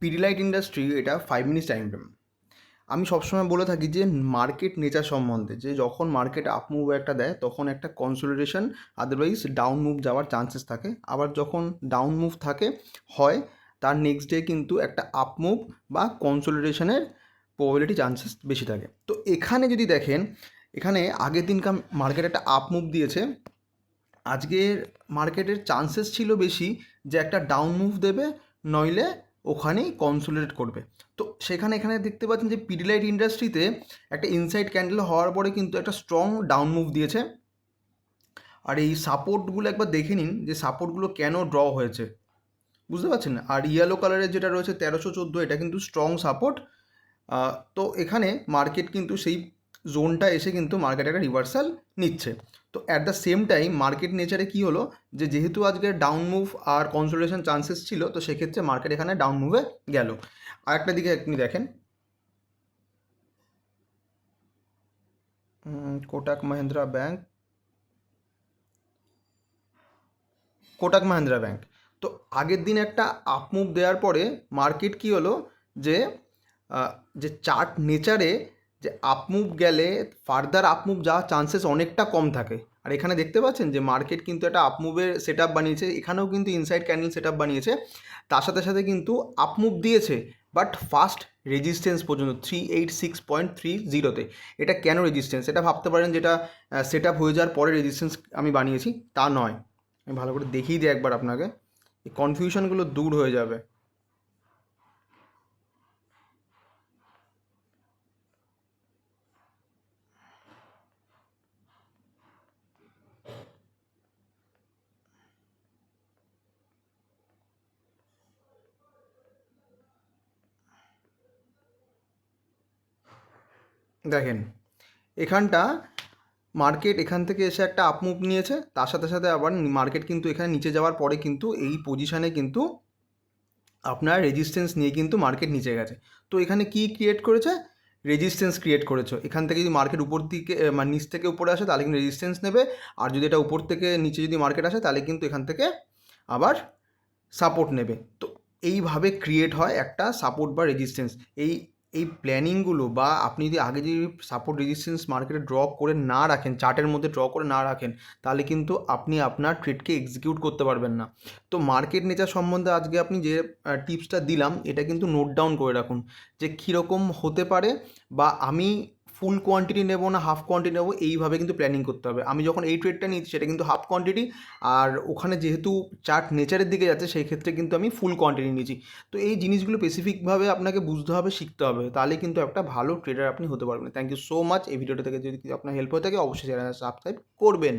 Pidilite industry এটা 5 minutes time frame. আমি সবসময় বলে থাকি যে মার্কেট নেচার সম্বন্ধে, যে যখন মার্কেট আপ মুভ একটা দেয় তখন একটা কনসোলিডেশন, আদারওয়াইজ ডাউন মুভ যাওয়ার চান্সেস থাকে। আবার যখন ডাউন মুভ হয় তার নেক্সট ডে কিন্তু একটা আপ মুভ বা কনসোলিডেশনের প্রবাবিলিটি চান্সেস বেশি থাকে। তো এখানে যদি দেখেন, এখানে আগের দিনকার মার্কেট একটা আপ মুভ দিয়েছে, আজকের মার্কেটের চান্সেস ছিল বেশি যে একটা ডাউন মুভ দেবে, নইলে ওখানেই কনসোলিডেট করবে। তো এখানে দেখতে পাচ্ছেন যে পিডিলাইট ইন্ডাস্ট্রিতে একটা ইনসাইড ক্যান্ডেল হওয়ার পরে কিন্তু একটা স্ট্রং ডাউন মুভ দিয়েছে। আর এই সাপোর্টগুলো একবার দেখে নিন যে সাপোর্টগুলো কেন ড্র হয়েছে, বুঝতে পারছেন? আর ইয়েলো কালারের যেটা রয়েছে 1314, এটা কিন্তু স্ট্রং সাপোর্ট। তো এখানে মার্কেট কিন্তু সেই জোনটা এসে কিন্তু মার্কেট একটা রিভার্সাল নিচ্ছে। তো at the same time market নেচারে কী হলো, যে যেহেতু আজকে ডাউন মুভ আর কনসোলিডেশন চান্সেস ছিল, তো সেক্ষেত্রে মার্কেট এখানে ডাউন মুভে গেল। আর একটা দিকে আপনি দেখেন, কোটাক মাহিন্দ্রা ব্যাংক, তো আগের দিন একটা আপ মুভ দেওয়ার পরে মার্কেট কী হলো, যে যে চার্ট নেচারে যে আপ মুভ গেলে ফার্দার আপ মুভ যাওয়ার চান্সেস অনেকটা কম থাকে। আর এখানে দেখতে পাচ্ছেন যে মার্কেট কিন্তু একটা আপ মুভের সেট আপ বানিয়েছে, এখানেও কিন্তু ইনসাইড ক্যান্ডেল সেট আপ বানিয়েছে, তার সাথে সাথে কিন্তু আপ মুভ দিয়েছে, বাট ফার্স্ট রেজিস্ট্যান্স পর্যন্ত 386.30। এটা কেন রেজিস্ট্যান্স, এটা ভাবতে পারেন যেটা সেট আপ হয়ে যাওয়ার পরে রেজিস্ট্যান্স আমি বানিয়েছি, তা নয়। আমি ভালো করে দেখিয়ে দিই একবার আপনাকে, এই কনফিউশনগুলো দূর হয়ে যাবে। দেখেন এখানটা মার্কেট এখান থেকে এসে একটা আপ মুভ নিয়েছে, তার সাথে সাথে আবার মার্কেট কিন্তু এখানে নিচে যাওয়ার পরে কিন্তু এই পজিশানে কিন্তু আপনার রেজিস্ট্যান্স নিয়ে কিন্তু মার্কেট নিচে গেছে। তো এখানে কি ক্রিয়েট করেছে, রেজিস্ট্যান্স ক্রিয়েট করেছে। এখান থেকে যদি মার্কেট উপর দিকে মানে নিচ থেকে উপরে আসে তাহলে কিন্তু রেজিস্ট্যান্স নেবে, আর যদি এটা উপর থেকে নিচে যদি মার্কেট আসে তাহলে কিন্তু এখান থেকে আবার সাপোর্ট নেবে। তো এইভাবে ক্রিয়েট হয় একটা সাপোর্ট বা রেজিস্ট্যান্স। এই এই প্ল্যানিংগুলো, বা আপনি যদি আগে যদি সাপোর্ট রেজিস্ট্যান্স মার্কেটে ড্র করে না রাখেন, চার্টের মধ্যে ড্র করে না রাখেন, তাহলে কিন্তু আপনি আপনার ট্রেডকে এক্সিকিউট করতে পারবেন না। তো মার্কেট নেচার সম্বন্ধে আজকে আপনি যে টিপসটা দিলাম, এটা কিন্তু নোট ডাউন করে রাখুন যে কীরকম হতে পারে, বা আমি ফুল কোয়ান্টিটি নেবো না হাফ কোয়ান্টিটি নেবো, এইভাবে কিন্তু প্ল্যানিং করতে হবে। আমি যখন এই ট্রেডটা নিচ্ছি সেটা কিন্তু হাফ কোয়ান্টিটি, আর ওখানে যেহেতু চার্ট নেচারের দিকে যাচ্ছে সেই ক্ষেত্রে কিন্তু আমি ফুল কোয়ান্টিটি নিয়েছি। তো এই জিনিসগুলো স্পেসিফিকভাবে আপনাকে বুঝতে হবে, শিখতে হবে, তাহলে কিন্তু একটা ভালো ট্রেডার আপনি হতে পারবেন। Thank you so much. এই ভিডিওটা থেকে যদি আপনার হেল্প হয়ে থাকে অবশ্যই চ্যানেলটা সাবস্ক্রাইব করবেন।